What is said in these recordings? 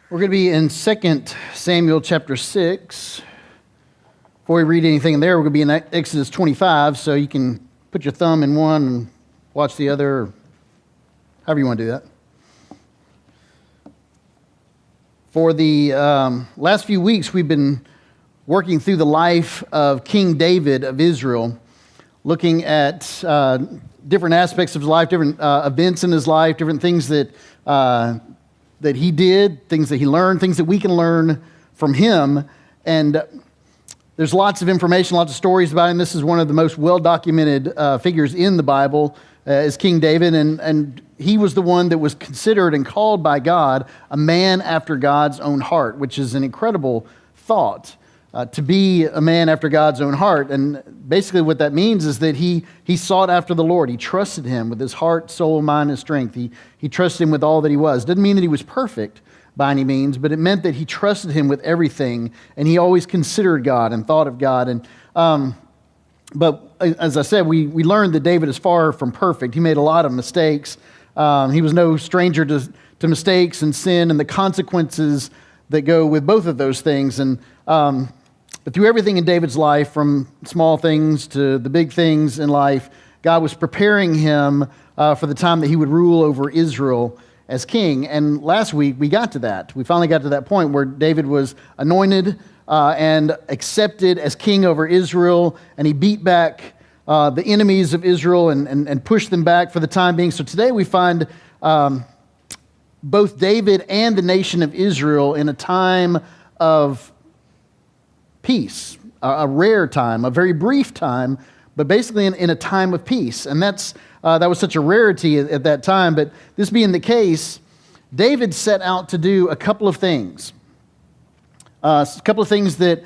We're going to be in 2 Samuel chapter 6. Before we read anything in there, we're going to be in Exodus 25, so you can put your thumb in one and watch the other, or however you want to do that. For the last few weeks, we've been working through the life of King David of Israel, looking at different aspects of his life, different events in his life, different things that he did, things that he learned, things that we can learn from him. And there's lots of information, lots of stories about him. This is one of the most well-documented figures in the Bible, is King David. And he was the one that was considered and called by God a man after God's own heart, which is an incredible thought, to be a man after God's own heart. And basically what that means is that he sought after the Lord. He trusted him with his heart, soul, mind, and strength. He trusted him with all that he was. Doesn't mean that he was perfect by any means, but it meant that he trusted him with everything, and he always considered God and thought of God. And but as I said, we learned that David is far from perfect. He made a lot of mistakes. He was no stranger to mistakes and sin and the consequences that go with both of those things. And but through everything in David's life, from small things to the big things in life, God was preparing him for the time that he would rule over Israel as king. And last week we got to that. We finally got to that point where David was anointed and accepted as king over Israel, and he beat back the enemies of Israel and pushed them back for the time being. So today we find both David and the nation of Israel in a time of peace, a rare time, a very brief time, but basically in a time of peace. And that was such a rarity at that time. But this being the case, David set out to do a couple of things. A couple of things that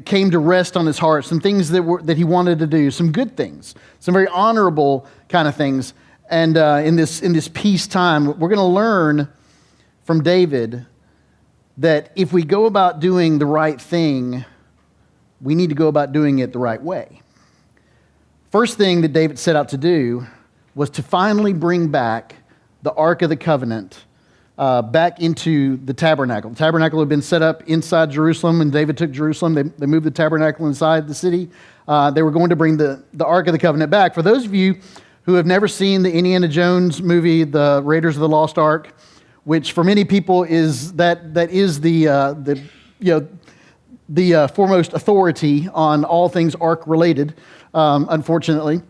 came to rest on his heart, some things that he wanted to do, some good things, some very honorable kind of things. And in this peace time, we're going to learn from David that if we go about doing the right thing, we need to go about doing it the right way. First thing that David set out to do was to finally bring back the Ark of the Covenant back into the tabernacle. The tabernacle had been set up inside Jerusalem, and David took Jerusalem. They moved the tabernacle inside the city. They were going to bring the Ark of the Covenant back. For those of you who have never seen the Indiana Jones movie, The Raiders of the Lost Ark, which for many people is the foremost authority on all things Ark related. Unfortunately,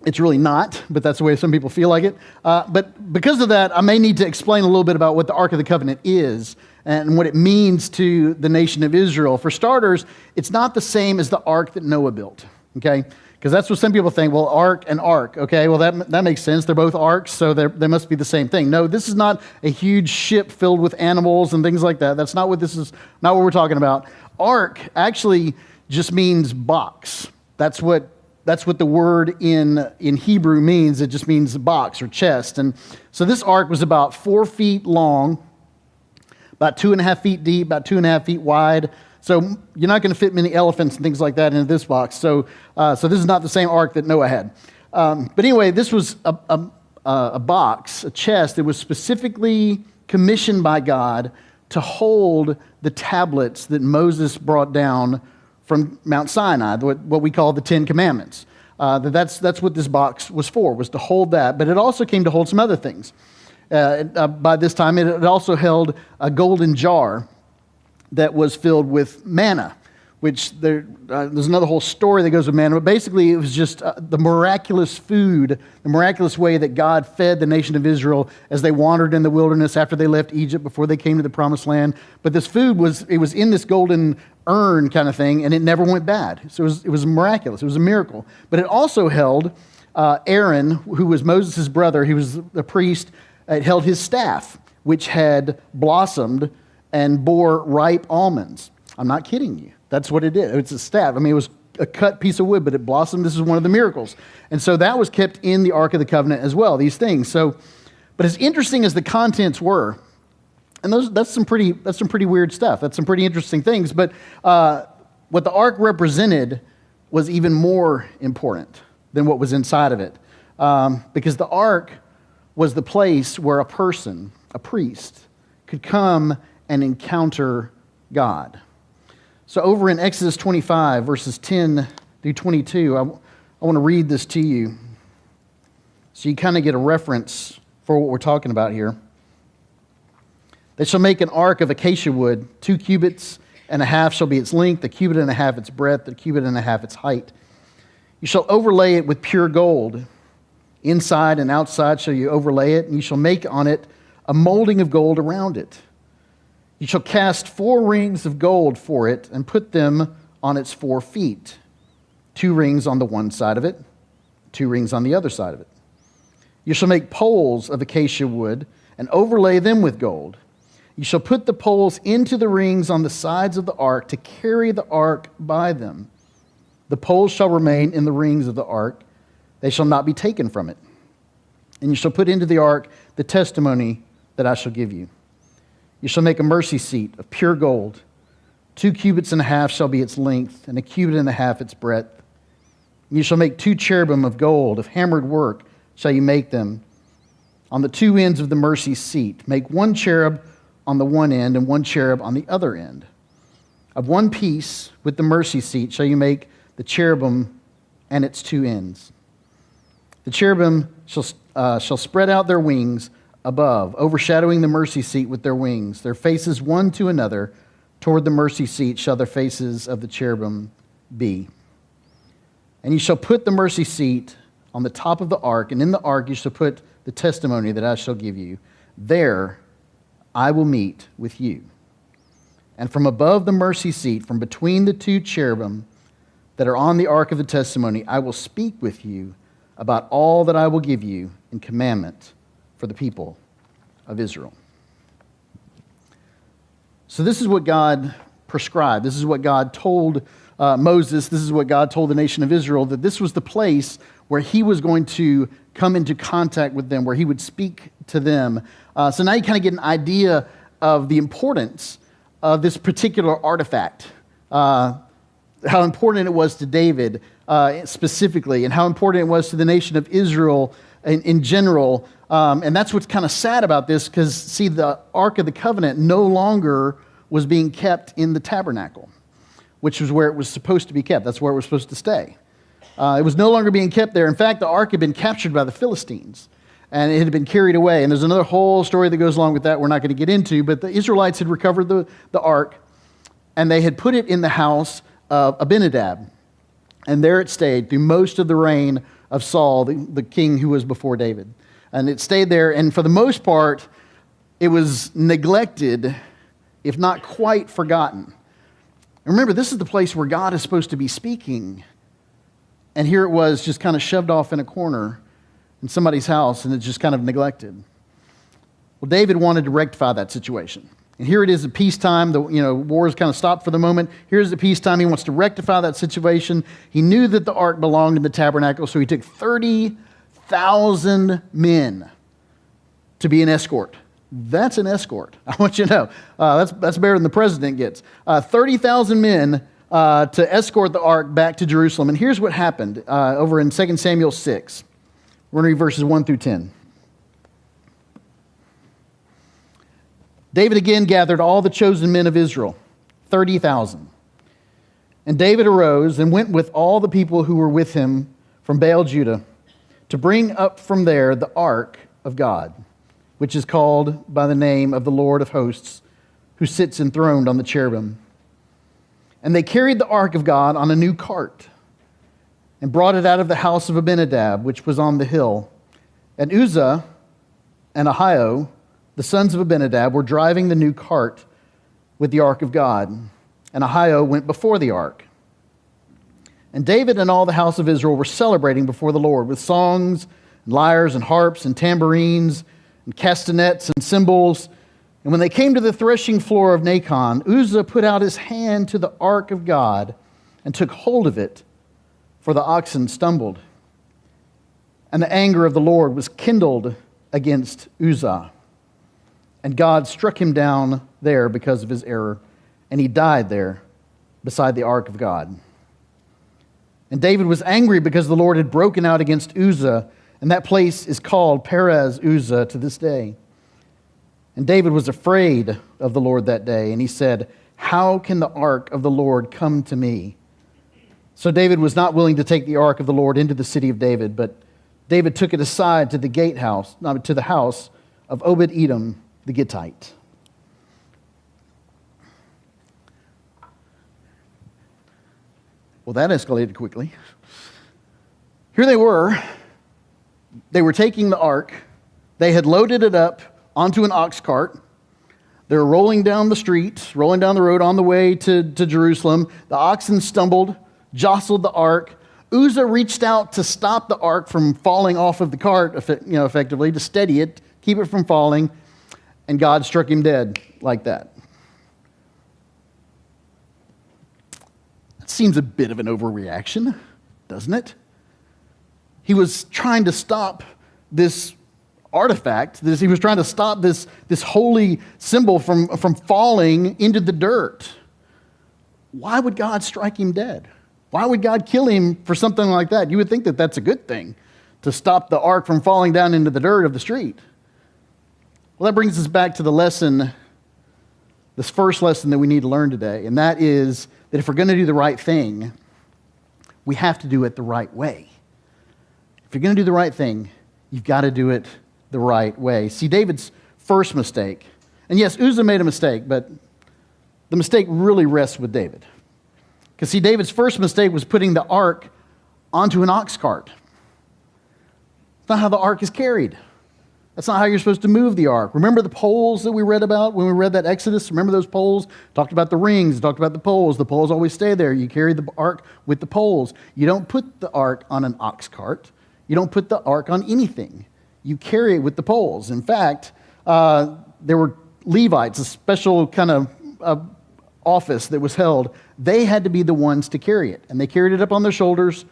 it's really not, but that's the way some people feel like it. But because of that, I may need to explain a little bit about what the Ark of the Covenant is and what it means to the nation of Israel. For starters, it's not the same as the ark that Noah built, okay? Because that's what some people think, well, ark and ark, okay? Well, that makes sense. They're both arks, so they must be the same thing. No, this is not a huge ship filled with animals and things like that. That's not what this is, not what we're talking about. Ark actually just means box. That's what the word in Hebrew means. It just means box or chest. And so this ark was about 4 feet long, about 2.5 feet deep, about 2.5 feet wide. So you're not going to fit many elephants and things like that into this box. So this is not the same ark that Noah had. But anyway, this was a box, a chest that was specifically commissioned by God to hold the tablets that Moses brought down from Mount Sinai, what we call the Ten Commandments. That's what this box was for, was to hold that. But it also came to hold some other things. By this time, it also held a golden jar that was filled with manna, which there's another whole story that goes with manna. But basically, it was just the miraculous food, the miraculous way that God fed the nation of Israel as they wandered in the wilderness after they left Egypt, before they came to the Promised Land. But this food was in this golden urn kind of thing, and it never went bad. So it was miraculous. It was a miracle. But it also held Aaron, who was Moses' brother. He was a priest. It held his staff, which had blossomed and bore ripe almonds. I'm not kidding you. That's what it did. It's a staff. I mean, it was a cut piece of wood, but it blossomed. This is one of the miracles. And so that was kept in the Ark of the Covenant as well, these things. So, but as interesting as the contents were, and that's some pretty weird stuff. That's some pretty interesting things. But what the Ark represented was even more important than what was inside of it. Because the Ark was the place where a person, a priest, could come and encounter God. So over in Exodus 25, verses 10 through 22, I want to read this to you so you kind of get a reference for what we're talking about here. They shall make an ark of acacia wood, 2 cubits and a half shall be its length, 1 cubit and a half its breadth, 1 cubit and a half its height. You shall overlay it with pure gold. Inside and outside shall you overlay it, and you shall make on it a molding of gold around it. You shall cast 4 rings of gold for it and put them on its 4 feet, 2 rings on the one side of it, 2 rings on the other side of it. You shall make poles of acacia wood and overlay them with gold. You shall put the poles into the rings on the sides of the ark to carry the ark by them. The poles shall remain in the rings of the ark. They shall not be taken from it. And you shall put into the ark the testimony that I shall give you. You shall make a mercy seat of pure gold. 2 cubits and a half shall be its length, and 1 cubit and a half its breadth. And you shall make 2 cherubim of gold, of hammered work shall you make them. On the 2 ends of the mercy seat, make 1 cherub on the one end and 1 cherub on the other end. Of one piece with the mercy seat shall you make the cherubim and its 2 ends. The cherubim shall spread out their wings above, overshadowing the mercy seat with their wings. Their faces one to another, toward the mercy seat shall the faces of the cherubim be. And you shall put the mercy seat on the top of the ark, and in the ark you shall put the testimony that I shall give you. There I will meet with you. And from above the mercy seat, from between the 2 cherubim that are on the ark of the testimony, I will speak with you about all that I will give you in commandment for the people of Israel. So this is what God prescribed. This is what God told Moses. This is what God told the nation of Israel, that this was the place where he was going to come into contact with them, where he would speak to them. So now you kind of get an idea of the importance of this particular artifact, how important it was to David specifically, and how important it was to the nation of Israel in general. And that's what's kind of sad about this, because, see, the Ark of the Covenant no longer was being kept in the tabernacle, which was where it was supposed to be kept. That's where it was supposed to stay. It was no longer being kept there. In fact, the Ark had been captured by the Philistines, and it had been carried away. And there's another whole story that goes along with that we're not going to get into, but the Israelites had recovered the Ark, and they had put it in the house of Abinadab. And there it stayed through most of the reign of Saul, the king who was before David. And it stayed there, and for the most part, it was neglected, if not quite forgotten. Remember, this is the place where God is supposed to be speaking. And here it was just kind of shoved off in a corner in somebody's house, and it's just kind of neglected. Well, David wanted to rectify that situation. And here it is at peacetime. The war has kind of stopped for the moment. Here's at peacetime. He wants to rectify that situation. He knew that the ark belonged in the tabernacle, so he took 30,000 men to be an escort. That's an escort. I want you to know. That's better than the president gets. 30,000 men to escort the ark back to Jerusalem. And here's what happened over in 2 Samuel 6. We're going to read verses 1 through 10. David again gathered all the chosen men of Israel, 30,000. And David arose and went with all the people who were with him from Baal Judah to bring up from there the ark of God, which is called by the name of the Lord of hosts, who sits enthroned on the cherubim. And they carried the ark of God on a new cart and brought it out of the house of Abinadab, which was on the hill. And Uzzah and Ahio, the sons of Abinadab, were driving the new cart with the ark of God. And Ahio went before the ark. And David and all the house of Israel were celebrating before the Lord with songs, and lyres, and harps, and tambourines, and castanets, and cymbals. And when they came to the threshing floor of Nacon, Uzzah put out his hand to the ark of God and took hold of it, for the oxen stumbled. And the anger of the Lord was kindled against Uzzah. And God struck him down there because of his error, and he died there beside the ark of God. And David was angry because the Lord had broken out against Uzzah, and that place is called Perez Uzzah to this day. And David was afraid of the Lord that day, and he said, "How can the ark of the Lord come to me?" So David was not willing to take the ark of the Lord into the city of David, but David took it aside to the to the house of Obed-Edom the Gittite. Well, that escalated quickly. Here they were. They were taking the ark. They had loaded it up onto an ox cart. They were rolling down the street, rolling down the road on the way to Jerusalem. The oxen stumbled, jostled the ark. Uzzah reached out to stop the ark from falling off of the cart, effectively, to steady it, keep it from falling, and God struck him dead like that. That seems a bit of an overreaction, doesn't it? He was trying to stop this artifact. He was trying to stop this holy symbol from falling into the dirt. Why would God strike him dead? Why would God kill him for something like that? You would think that that's a good thing, to stop the ark from falling down into the dirt of the street. Well, that brings us back to the lesson, this first lesson that we need to learn today, and that is that if we're going to do the right thing, we have to do it the right way. If you're going to do the right thing, you've got to do it the right way. See, David's first mistake, and yes, Uzzah made a mistake, but the mistake really rests with David. Because see, David's first mistake was putting the ark onto an ox cart. That's not how the ark is carried. That's not how you're supposed to move the ark. Remember the poles that we read about when we read that Exodus? Remember those poles? Talked about the rings, talked about the poles. The poles always stay there. You carry the ark with the poles. You don't put the ark on an ox cart. You don't put the ark on anything. You carry it with the poles. In fact, there were Levites, a special kind of office that was held. They had to be the ones to carry it. And they carried it up on their shoulders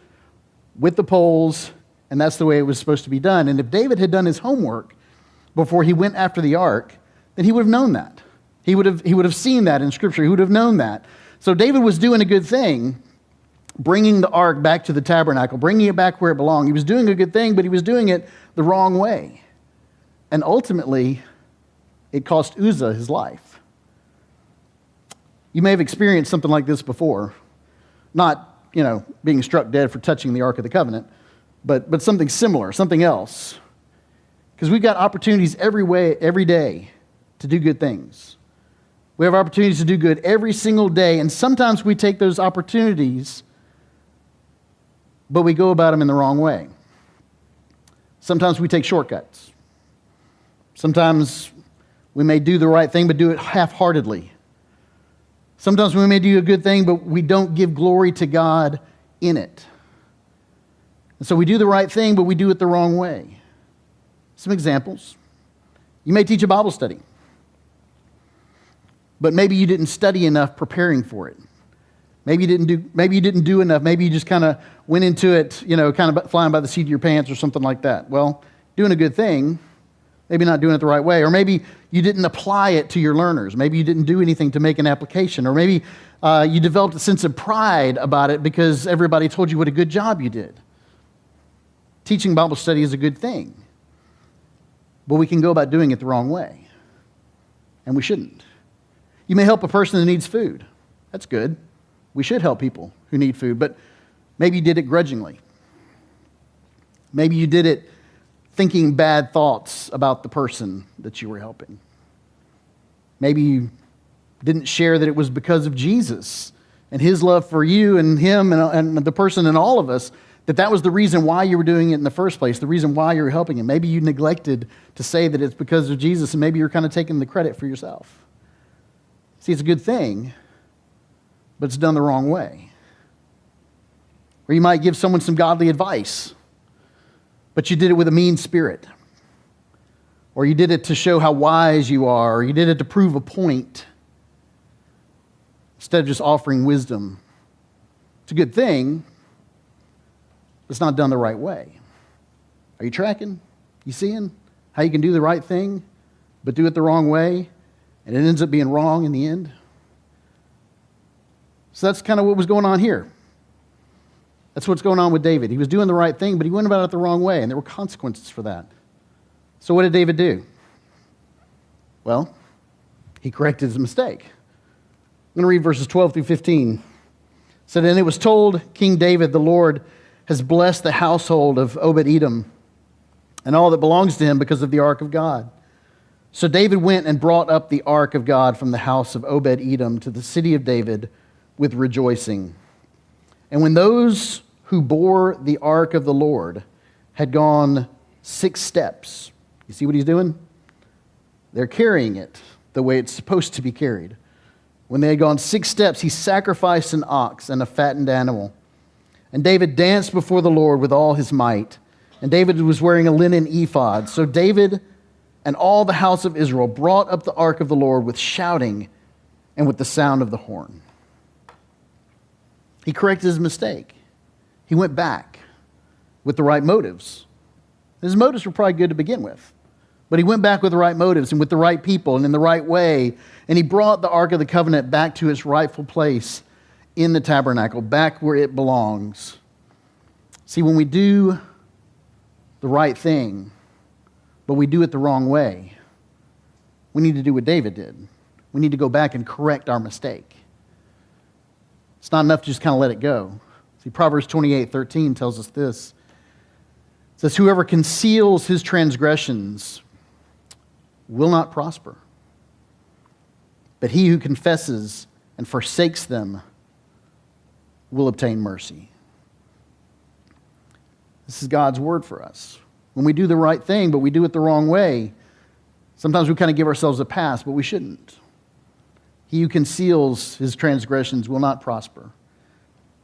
with the poles, and that's the way it was supposed to be done. And if David had done his homework before he went after the ark, then he would have known that. He would have seen that in Scripture. He would have known that. So David was doing a good thing, bringing the ark back to the tabernacle, bringing it back where it belonged. He was doing a good thing, but he was doing it the wrong way. And ultimately, it cost Uzzah his life. You may have experienced something like this before. Not, being struck dead for touching the Ark of the Covenant, but something similar, something else. Because we've got opportunities every day to do good things. We have opportunities to do good every single day, and sometimes we take those opportunities, but we go about them in the wrong way. Sometimes we take shortcuts. Sometimes we may do the right thing, but do it half-heartedly. Sometimes we may do a good thing, but we don't give glory to God in it. And so we do the right thing, but we do it the wrong way. Some examples. You may teach a Bible study, but maybe you didn't study enough preparing for it. Maybe you didn't do enough. Maybe you just kind of went into it, kind of flying by the seat of your pants or something like that. Well, doing a good thing, maybe not doing it the right way. Or maybe you didn't apply it to your learners. Maybe you didn't do anything to make an application. Or maybe you developed a sense of pride about it because everybody told you what a good job you did. Teaching Bible study is a good thing, but we can go about doing it the wrong way, and we shouldn't. You may help a person who needs food. That's good. We should help people who need food, but maybe you did it grudgingly. Maybe you did it thinking bad thoughts about the person that you were helping. Maybe you didn't share that it was because of Jesus and his love for you and him and the person and all of us, that was the reason why you were doing it in the first place, the reason why you were helping him. Maybe you neglected to say that it's because of Jesus, and maybe you're kind of taking the credit for yourself. See, it's a good thing, but it's done the wrong way. Or you might give someone some godly advice, but you did it with a mean spirit. Or you did it to show how wise you are, or you did it to prove a point, instead of just offering wisdom. It's a good thing, but it's not done the right way. Are you tracking? You seeing how you can do the right thing, but do it the wrong way, and it ends up being wrong in the end? So that's kind of what was going on here. That's what's going on with David. He was doing the right thing, but he went about it the wrong way, and there were consequences for that. So what did David do? Well, he corrected his mistake. I'm going to read verses 12 through 15. It said, "And it was told King David, the Lord has blessed the household of Obed-Edom and all that belongs to him because of the ark of God. So David went and brought up the ark of God from the house of Obed-Edom to the city of David with rejoicing. And when those who bore the ark of the Lord had gone 6 steps," you see what he's doing? They're carrying it the way it's supposed to be carried. When they had gone 6 steps, he sacrificed an ox and a fattened animal. And David danced before the Lord with all his might. And David was wearing a linen ephod. So David and all the house of Israel brought up the ark of the Lord with shouting and with the sound of the horn. He corrected his mistake. He went back with the right motives. His motives were probably good to begin with. But he went back with the right motives and with the right people and in the right way. And he brought the Ark of the Covenant back to its rightful place in the tabernacle, back where it belongs. See, when we do the right thing, but we do it the wrong way, we need to do what David did. We need to go back and correct our mistake. It's not enough to just kind of let it go. See, Proverbs 28:13 tells us this. It says, "Whoever conceals his transgressions will not prosper, but he who confesses and forsakes them will obtain mercy." This is God's word for us. When we do the right thing, but we do it the wrong way, sometimes we kind of give ourselves a pass, but we shouldn't. He who conceals his transgressions will not prosper,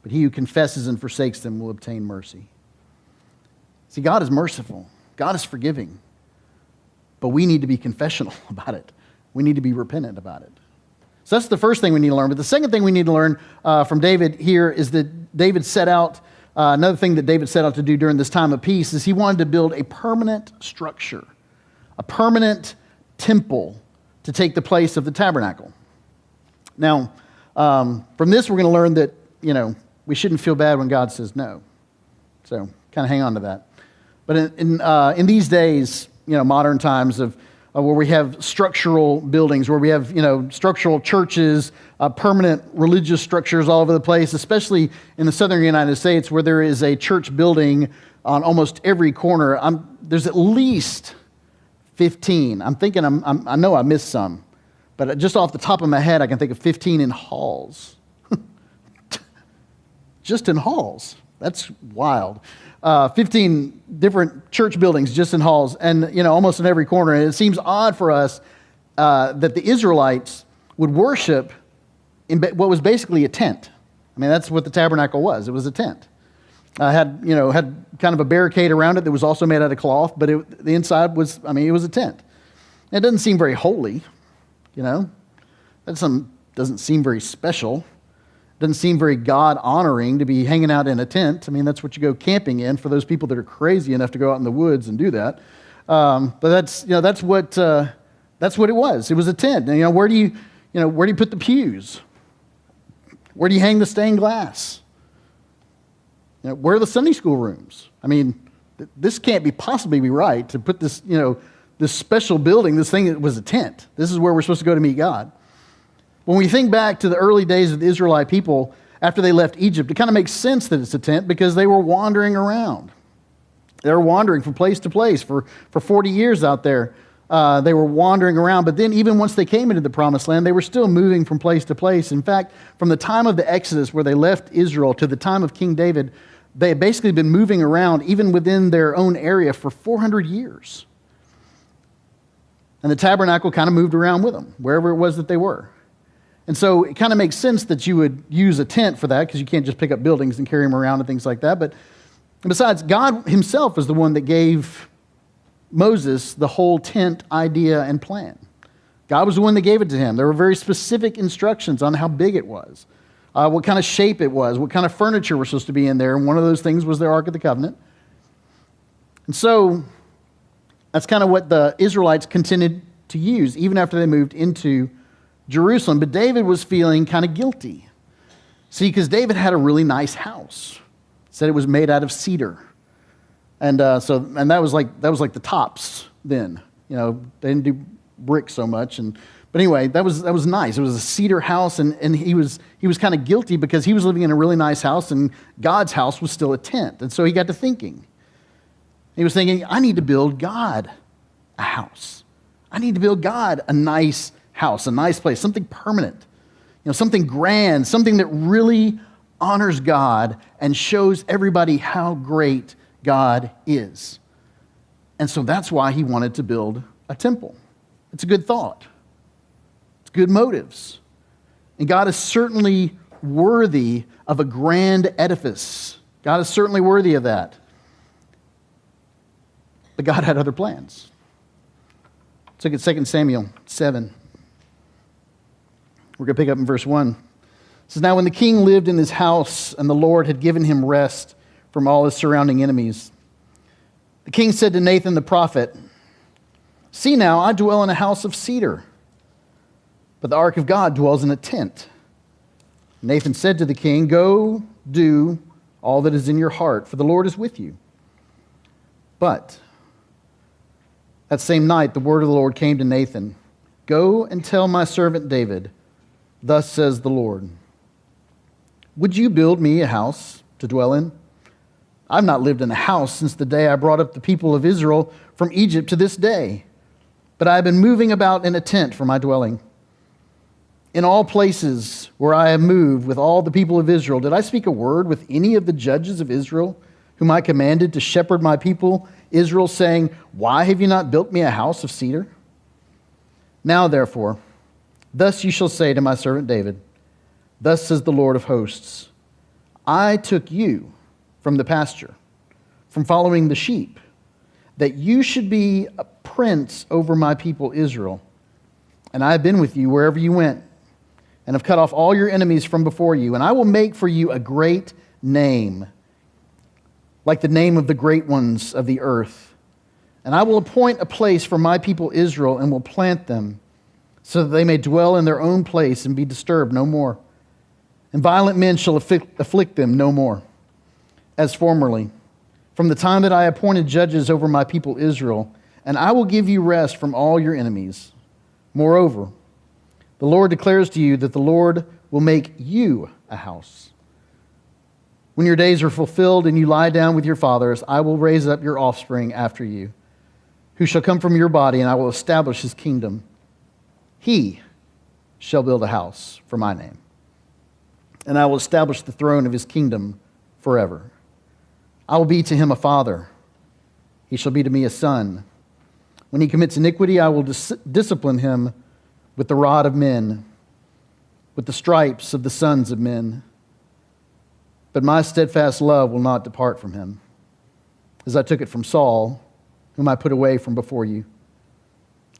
but he who confesses and forsakes them will obtain mercy. See, God is merciful. God is forgiving. But we need to be confessional about it. We need to be repentant about it. So that's the first thing we need to learn. But the second thing we need to learn from David here is that David set out, another thing that David set out to do during this time of peace is he wanted to build a permanent structure, a permanent temple to take the place of the tabernacle. Now, from this we're going to learn that, we shouldn't feel bad when God says no. So kind of hang on to that. But in these days, modern times of where we have structural buildings, where we have, structural churches, permanent religious structures all over the place, especially in the southern United States, where there is a church building on almost every corner. There's at least 15. I'm thinking, I know I missed some, but just off the top of my head, I can think of 15 in halls. Just in halls. That's wild. 15 different church buildings just in halls, and almost in every corner. And it seems odd for us that the Israelites would worship in what was basically a tent. I mean, that's what the tabernacle was. It was a tent. Had kind of a barricade around it that was also made out of cloth, but the inside was, it was a tent. It doesn't seem very holy, That doesn't seem very special. Doesn't seem very God-honoring to be hanging out in a tent. That's what you go camping in for those people that are crazy enough to go out in the woods and do that. But that's what it was. It was a tent. And, where do you put the pews? Where do you hang the stained glass? Where are the Sunday school rooms? This can't possibly be right to put this, this special building, this thing that was a tent. This is where we're supposed to go to meet God. When we think back to the early days of the Israelite people after they left Egypt, it kind of makes sense that it's a tent because they were wandering around. They were wandering from place to place for 40 years out there. They were wandering around, but then even once they came into the Promised Land, they were still moving from place to place. In fact, from the time of the Exodus where they left Israel to the time of King David, they had basically been moving around even within their own area for 400 years. And the tabernacle kind of moved around with them, wherever it was that they were. And so it kind of makes sense that you would use a tent for that because you can't just pick up buildings and carry them around and things like that. But besides, God himself is the one that gave Moses the whole tent idea and plan. God was the one that gave it to him. There were very specific instructions on how big it was, what kind of shape it was, what kind of furniture was supposed to be in there. And one of those things was the Ark of the Covenant. And so that's kind of what the Israelites continued to use even after they moved into Jerusalem. But David was feeling kind of guilty. See, because David had a really nice house. Said it was made out of cedar. And that was like the tops then. They didn't do brick so much. But anyway, that was nice. It was a cedar house, and he was kind of guilty because he was living in a really nice house, and God's house was still a tent. And so he got to thinking. He was thinking, I need to build God a house. I need to build God a nice house, a nice place, something permanent, something grand, something that really honors God and shows everybody how great God is. And so that's why he wanted to build a temple. It's a good thought. It's good motives. And God is certainly worthy of a grand edifice. God is certainly worthy of that. But God had other plans. Let's look at 2 Samuel 7. We're going to pick up in verse 1. It says, Now when the king lived in his house and the Lord had given him rest from all his surrounding enemies, the king said to Nathan the prophet, See now, I dwell in a house of cedar, but the ark of God dwells in a tent. Nathan said to the king, Go do all that is in your heart, for the Lord is with you. But that same night the word of the Lord came to Nathan, Go and tell my servant David, Thus says the Lord, Would you build me a house to dwell in? I've not lived in a house since the day I brought up the people of Israel from Egypt to this day, but I have been moving about in a tent for my dwelling. In all places where I have moved with all the people of Israel, did I speak a word with any of the judges of Israel, whom I commanded to shepherd my people Israel, saying, Why have you not built me a house of cedar? Now, therefore, thus you shall say to my servant David, Thus says the Lord of hosts, I took you from the pasture, from following the sheep, that you should be a prince over my people Israel. And I have been with you wherever you went, and have cut off all your enemies from before you. And I will make for you a great name, like the name of the great ones of the earth. And I will appoint a place for my people Israel, and will plant them, so that they may dwell in their own place and be disturbed no more. And violent men shall afflict them no more, as formerly, from the time that I appointed judges over my people Israel, and I will give you rest from all your enemies. Moreover, the Lord declares to you that the Lord will make you a house. When your days are fulfilled and you lie down with your fathers, I will raise up your offspring after you, who shall come from your body, and I will establish his kingdom. He shall build a house for my name, and I will establish the throne of his kingdom forever. I will be to him a father. He shall be to me a son. When he commits iniquity, I will discipline him with the rod of men, with the stripes of the sons of men. But my steadfast love will not depart from him, as I took it from Saul, whom I put away from before you.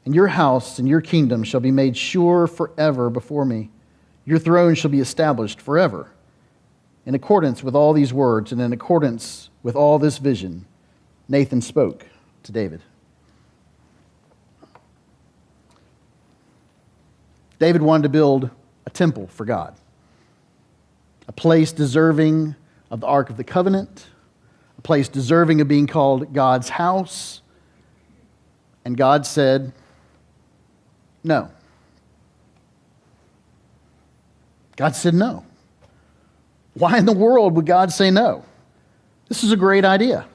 And your house and your kingdom shall be made sure forever before me. Your throne shall be established forever. In accordance with all these words and in accordance with all this vision, Nathan spoke to David. David wanted to build a temple for God, a place deserving of the Ark of the Covenant, a place deserving of being called God's house. And God said, no. God said no. Why in the world would God say no? This is a great idea.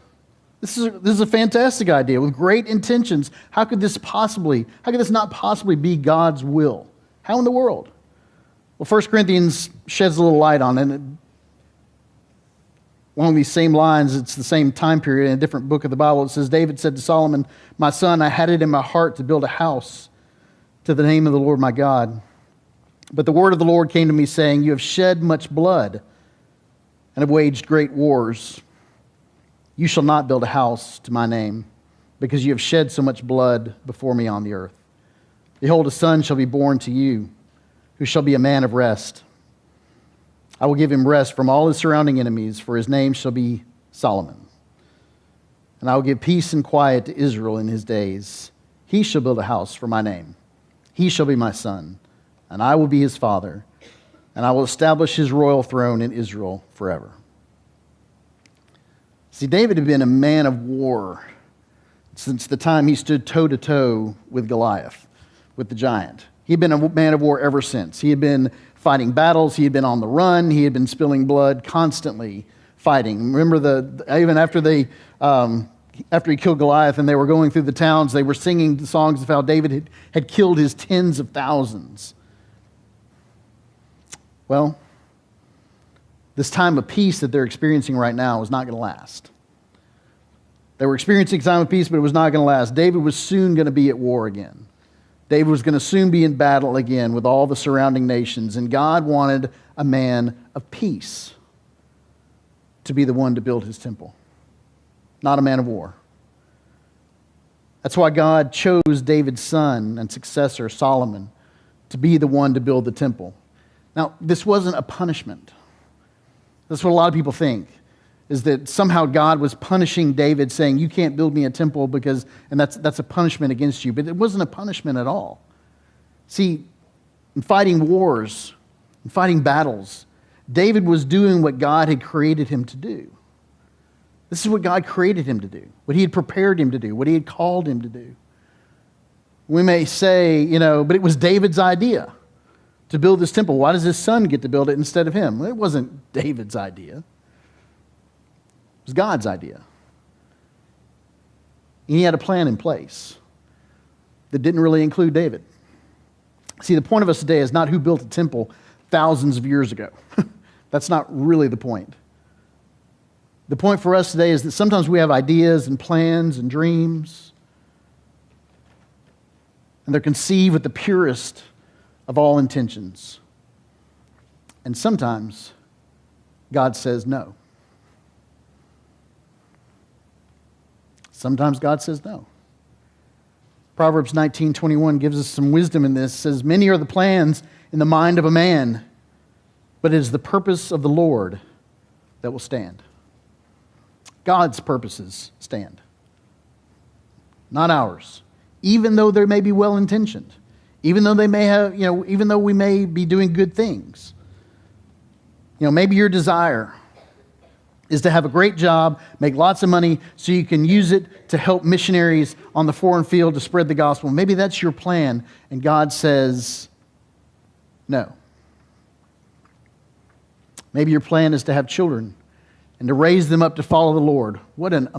This is a fantastic idea with great intentions. How could this not possibly be God's will? How in the world? Well, 1 Corinthians sheds a little light on it. One of these same lines, it's the same time period in a different book of the Bible. It says, David said to Solomon, My son, I had it in my heart to build a house to the name of the Lord my God. But the word of the Lord came to me, saying, You have shed much blood and have waged great wars. You shall not build a house to my name, because you have shed so much blood before me on the earth. Behold, a son shall be born to you, who shall be a man of rest. I will give him rest from all his surrounding enemies, for his name shall be Solomon. And I will give peace and quiet to Israel in his days. He shall build a house for my name. He shall be my son, and I will be his father, and I will establish his royal throne in Israel forever. See, David had been a man of war since the time he stood toe-to-toe with Goliath. with the giant. He had been a man of war ever since. He had been fighting battles. He had been on the run. He had been spilling blood, constantly fighting. Remember, even after he killed Goliath and they were going through the towns, they were singing the songs of how David had killed his tens of thousands. Well, this time of peace that they're experiencing right now is not going to last. They were experiencing a time of peace, but it was not going to last. David was soon going to be at war again. David was going to soon be in battle again with all the surrounding nations, and God wanted a man of peace to be the one to build his temple, not a man of war. That's why God chose David's son and successor, Solomon, to be the one to build the temple. Now, this wasn't a punishment. That's what a lot of people think, is that somehow God was punishing David, saying, you can't build me a temple and that's a punishment against you. But it wasn't a punishment at all. See, in fighting wars, in fighting battles, David was doing what God had created him to do. This is what God created him to do, what he had prepared him to do, what he had called him to do. We may say, but it was David's idea to build this temple. Why does his son get to build it instead of him? Well, it wasn't David's idea. It was God's idea. And he had a plan in place that didn't really include David. See, the point of us today is not who built a temple thousands of years ago. That's not really the point. The point for us today is that sometimes we have ideas and plans and dreams, and they're conceived with the purest of all intentions. And sometimes God says no. Sometimes God says no. Proverbs 19:21 gives us some wisdom in this. It says, many are the plans in the mind of a man, but it is the purpose of the Lord that will stand. God's purposes stand, not ours. Even though they may be well-intentioned, even though they may have, even though we may be doing good things. Maybe your desire is to have a great job, make lots of money, so you can use it to help missionaries on the foreign field to spread the gospel. Maybe that's your plan, and God says no. Maybe your plan is to have children and to raise them up to follow the Lord. What an